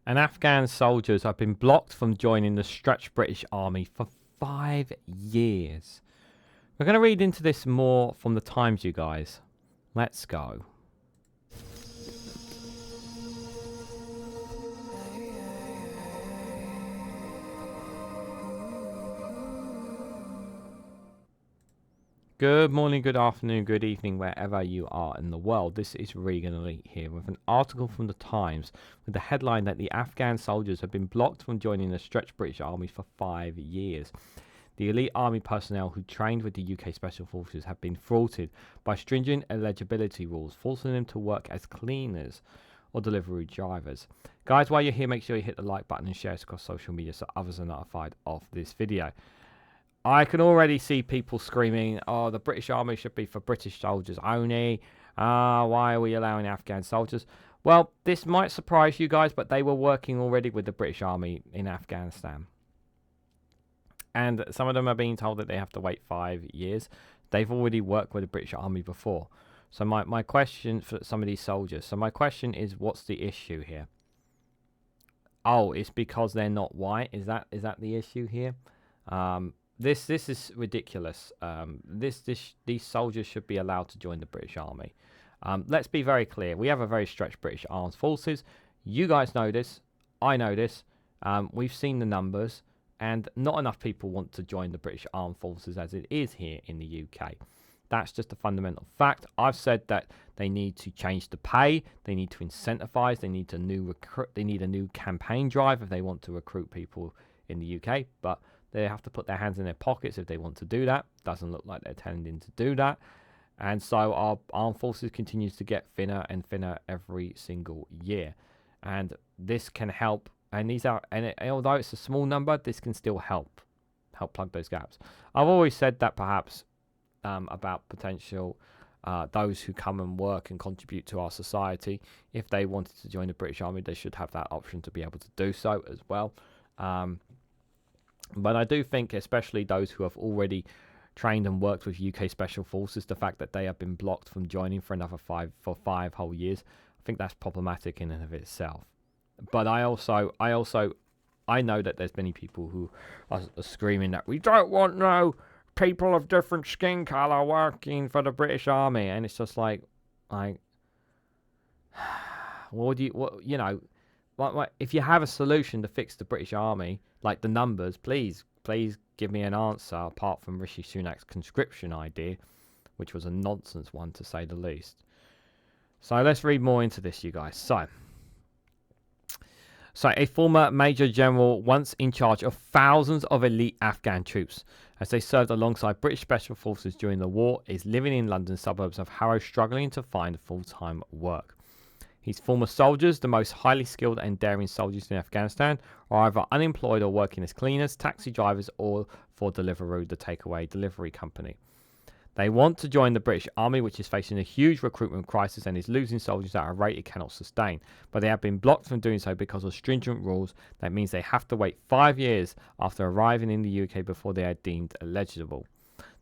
and Afghan soldiers have been blocked from joining the stretched British Army for 5 years. We're going to read into this more from the Times, you guys. Let's go. Good morning, good afternoon, good evening, wherever you are in the world. This is Reganelite here with an article from the Times with the headline that the Afghan soldiers have been blocked from joining the stretched British Army for 5 years. The elite army personnel who trained with the UK Special Forces have been thwarted by stringent eligibility rules, forcing them to work as cleaners or Deliveroo drivers. Guys, while you're here, make sure you hit the like button and share it across social media so others are notified of this video. I can already see people screaming, oh, the British Army should be for British soldiers only. Why are we allowing Afghan soldiers? Well, this might surprise you guys, but they were working already with the British Army in Afghanistan. And some of them are being told that they have to wait 5 years. They've already worked with the British Army before. So my question for some of these soldiers, so my question is, what's the issue here? Oh, it's because they're not white. Is that the issue here? This is ridiculous. These soldiers should be allowed to join the British Army. Let's be very clear. We have a very stretched British Armed Forces. You guys know this. I know this. We've seen the numbers, and not enough people want to join the British Armed Forces as it is here in the UK. That's just a fundamental fact. I've said that they need to change the pay. They need to incentivize. They need a new campaign drive if they want to recruit people in the UK. But they have to put their hands in their pockets if they want to do that. Doesn't look like they're tending to do that. And so our armed forces continues to get thinner and thinner every single year. And this can help. And although it's a small number, this can still help plug those gaps. I've always said that perhaps about potential those who come and work and contribute to our society. If they wanted to join the British Army, they should have that option to be able to do so as well. But I do think, especially those who have already trained and worked with UK Special Forces, the fact that they have been blocked from joining for another 5 whole years, I think that's problematic in and of itself. But I know that there's many people who are screaming that we don't want no people of different skin colour working for the British Army, and it's just like, if you have a solution to fix the British Army, like the numbers, please give me an answer apart from Rishi Sunak's conscription idea, which was a nonsense one to say the least. So let's read more into this, you guys. So a former Major General once in charge of thousands of elite Afghan troops as they served alongside British Special Forces during the war is living in London suburbs of Harrow, struggling to find full-time work. His former soldiers, the most highly skilled and daring soldiers in Afghanistan, are either unemployed or working as cleaners, taxi drivers, or for Deliveroo, the takeaway delivery company. They want to join the British Army, which is facing a huge recruitment crisis and is losing soldiers at a rate it cannot sustain. But they have been blocked from doing so because of stringent rules. That means they have to wait 5 years after arriving in the UK before they are deemed eligible.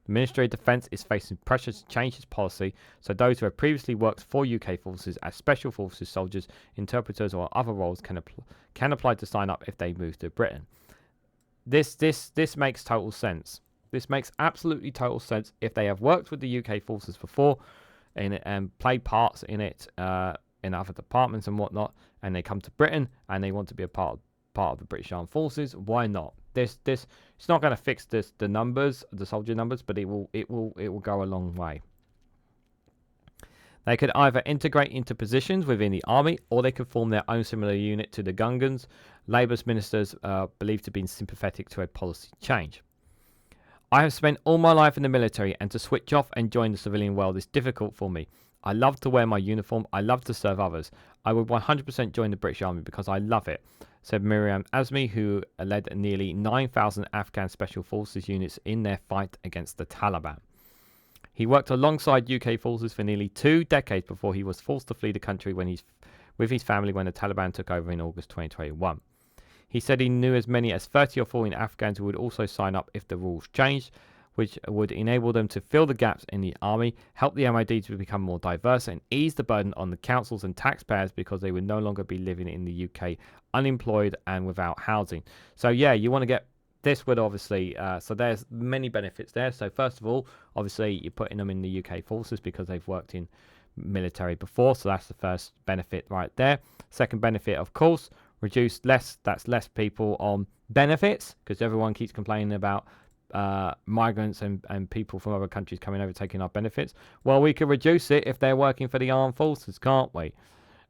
The Ministry of Defence is facing pressure to change its policy so those who have previously worked for UK forces as Special Forces soldiers, interpreters or other roles can apply to sign up if they move to Britain. This makes total sense. This makes absolutely total sense if they have worked with the UK forces before and played parts in it in other departments and whatnot, and they come to Britain and they want to be a part of the British Armed Forces. Why not? It's not going to fix the soldier numbers, but it will go a long way. They could either integrate into positions within the army, or they could form their own similar unit to the Gurkhas. Labour's ministers are believed to be sympathetic to a policy change. I have spent all my life in the military, and to switch off and join the civilian world is difficult for me. I love to wear my uniform. I love to serve others. I would 100% join the British Army because I love it, said Mirahmed Azimi, who led nearly 9,000 Afghan Special Forces units in their fight against the Taliban. He worked alongside UK forces for nearly 2 decades before he was forced to flee the country with his family when the Taliban took over in August 2021. He said he knew as many as 30 or 40 Afghans who would also sign up if the rules changed. which would enable them to fill the gaps in the army, help the MOD to become more diverse, and ease the burden on the councils and taxpayers because they would no longer be living in the UK unemployed and without housing. So yeah, you want to get this would obviously, so there's many benefits there. So first of all, obviously you're putting them in the UK forces because they've worked in military before, so that's the first benefit right there. Second benefit, of course, that's less people on benefits, because everyone keeps complaining about migrants and people from other countries coming over taking our benefits. Well, we can reduce it if they're working for the armed forces, can't we?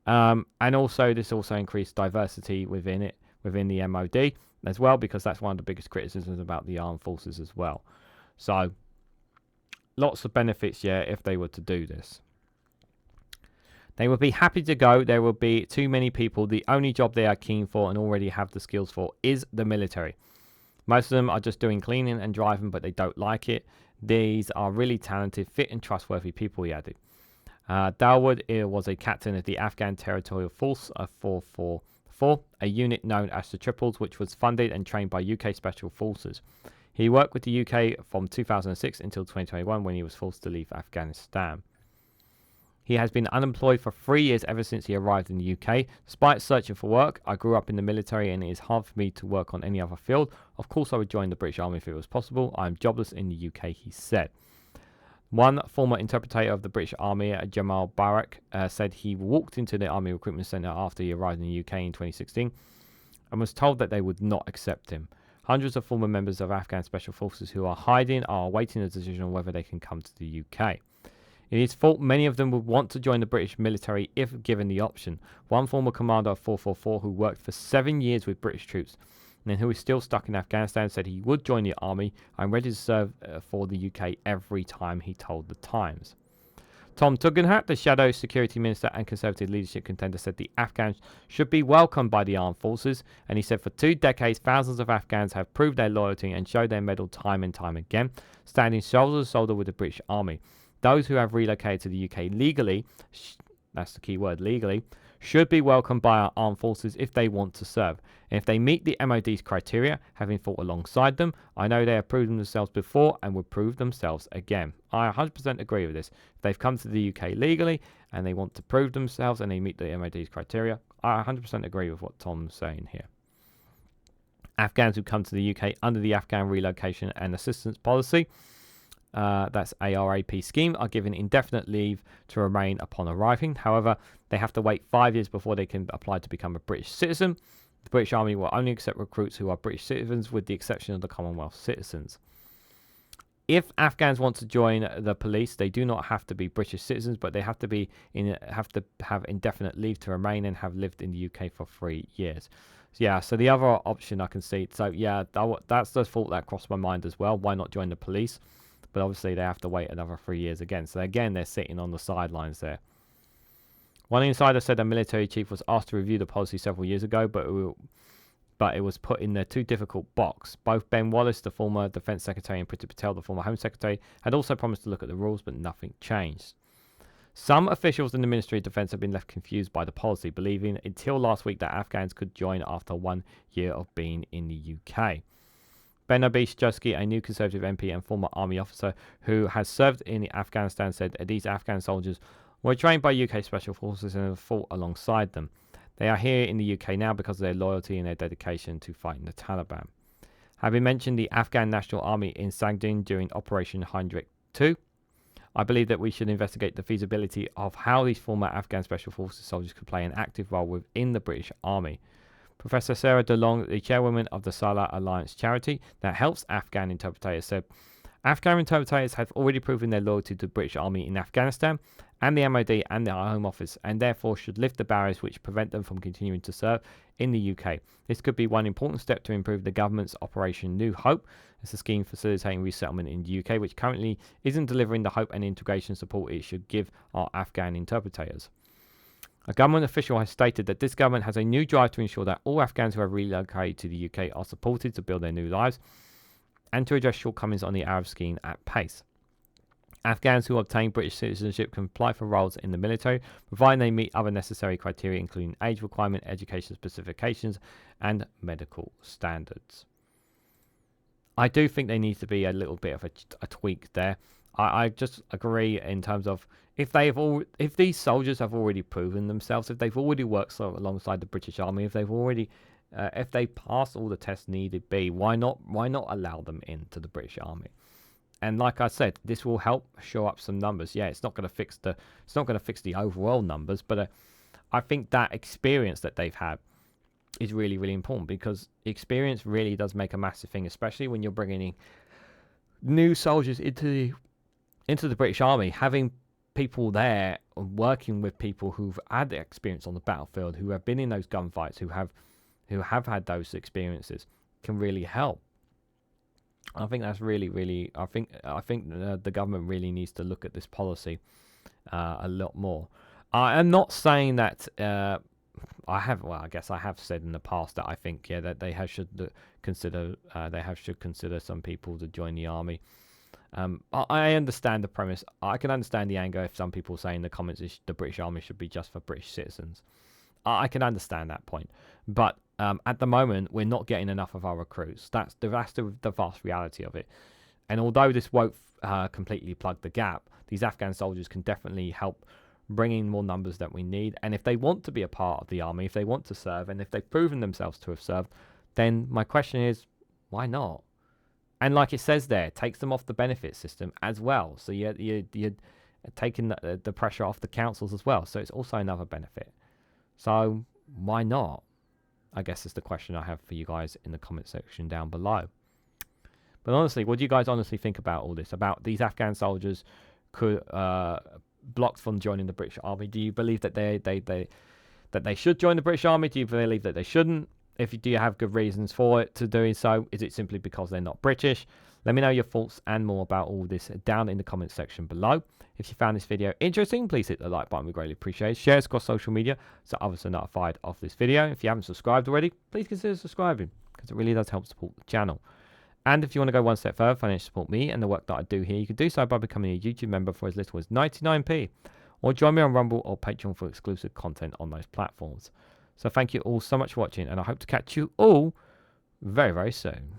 And also this also increased diversity within the MOD as well, because that's one of the biggest criticisms about the armed forces as well. So lots of benefits, yeah, if they were to do this. They would be happy to go. There will be too many people. The only job they are keen for and already have the skills for is the military. Most of them are just doing cleaning and driving, but they don't like it. These are really talented, fit and trustworthy people, he added. Dawood was a captain of the Afghan Territorial Force of 444, a unit known as the Triples, which was funded and trained by UK Special Forces. He worked with the UK from 2006 until 2021 when he was forced to leave Afghanistan. He has been unemployed for 3 years ever since he arrived in the UK. Despite searching for work, I grew up in the military and it is hard for me to work on any other field. Of course, I would join the British Army if it was possible. I am jobless in the UK, he said. One former interpreter of the British Army, Jamal Barak, said he walked into the Army Recruitment Centre after he arrived in the UK in 2016 and was told that they would not accept him. Hundreds of former members of Afghan Special Forces who are hiding are awaiting a decision on whether they can come to the UK. It is thought many of them would want to join the British military if given the option. One former commander of 444 who worked for 7 years with British troops and who is still stuck in Afghanistan said he would join the army. I'm ready to serve for the UK every time, he told The Times. Tom Tugendhat, the shadow security minister and Conservative leadership contender, said the Afghans should be welcomed by the armed forces, and he said for 2 decades thousands of Afghans have proved their loyalty and showed their mettle time and time again, standing shoulder to shoulder with the British army. Those who have relocated to the UK legally, that's the key word, legally, should be welcomed by our armed forces if they want to serve. And if they meet the MOD's criteria, having fought alongside them, I know they have proven themselves before and would prove themselves again. I 100% agree with this. If they've come to the UK legally and they want to prove themselves and they meet the MOD's criteria, I 100% agree with what Tom's saying here. Afghans who come to the UK under the Afghan Relocation and Assistance Policy, that's ARAP scheme, are given indefinite leave to remain upon arriving. However, they have to wait 5 years before they can apply to become a British citizen. The British Army will only accept recruits who are British citizens, with the exception of the Commonwealth citizens. If Afghans want to join the police, they do not have to be British citizens, but they have to have indefinite leave to remain and have lived in the UK for 3 years. So yeah, so the other option I can see. So yeah, that's the thought that crossed my mind as well. Why not join the police? But obviously they have to wait another 3 years again. So again, they're sitting on the sidelines there. One insider said a military chief was asked to review the policy several years ago, but it was put in the too difficult box. Both Ben Wallace, the former Defence Secretary, and Priti Patel, the former Home Secretary, had also promised to look at the rules, but nothing changed. Some officials in the Ministry of Defence have been left confused by the policy, believing until last week that Afghans could join after 1 year of being in the UK. Ben Joski, a new Conservative MP and former army officer who has served in Afghanistan, said these Afghan soldiers were trained by UK Special Forces and have fought alongside them. They are here in the UK now because of their loyalty and their dedication to fighting the Taliban. Having mentioned the Afghan National Army in Sangin during Operation Hindrek 2, I believe that we should investigate the feasibility of how these former Afghan Special Forces soldiers could play an active role within the British Army. Professor Sarah DeLong, the chairwoman of the Salah Alliance charity that helps Afghan interpreters, said, Afghan interpreters have already proven their loyalty to the British Army in Afghanistan and the MOD and the Home Office, and therefore should lift the barriers which prevent them from continuing to serve in the UK. This could be one important step to improve the government's Operation New Hope. It's a scheme facilitating resettlement in the UK, which currently isn't delivering the hope and integration support it should give our Afghan interpreters. A government official has stated that this government has a new drive to ensure that all Afghans who have relocated to the UK are supported to build their new lives and to address shortcomings on the Arab scheme at pace. Afghans who obtain British citizenship can apply for roles in the military, providing they meet other necessary criteria, including age requirement, education specifications, and medical standards. I do think there needs to be a little bit of a tweak there. I just agree in terms of if these soldiers have already proven themselves, if they've already worked alongside the British Army, if they've already if they pass all the tests needed be, why not allow them into the British Army? And like I said, this will help show up some numbers. Yeah, it's not going to fix the overall numbers, but I think that experience that they've had is really, really important, because experience really does make a massive thing, especially when you're bringing in new soldiers into the British Army. Having people there working with people who've had the experience on the battlefield, who have been in those gunfights, who have had those experiences, can really help. I think that's really, really. I think the government really needs to look at this policy a lot more. I am not saying that. I guess I have said in the past that I think that they should consider some people to join the army. I understand the premise. I can understand the anger if some people say in the comments the British Army should be just for British citizens. I can understand that point, but at the moment we're not getting enough of our recruits. That's the vast reality of it. And although this won't completely plug the gap, these Afghan soldiers can definitely help bring in more numbers that we need. And if they want to be a part of the army, if they want to serve, and if they've proven themselves to have served, then my question is, why not? And like it says there, it takes them off the benefit system as well. So you're taking the pressure off the councils as well. So it's also another benefit. So why not? I guess is the question I have for you guys in the comment section down below. But honestly, what do you guys honestly think about all this? About these Afghan soldiers blocked from joining the British Army? Do you believe that they should join the British Army? Do you believe that they shouldn't? Do you have good reasons for it to doing so? Is it simply because they're not British? Let me know your thoughts and more about all this down in the comment section below. If you found this video interesting, please hit the like button. We greatly appreciate it. Share it across social media so others are notified of this video. If you haven't subscribed already, please consider subscribing, because it really does help support the channel. And if you want to go one step further, financially support me and the work that I do here, you can do so by becoming a YouTube member for as little as 99p, or join me on Rumble or Patreon for exclusive content on those platforms. So thank you all so much for watching, and I hope to catch you all very, very soon.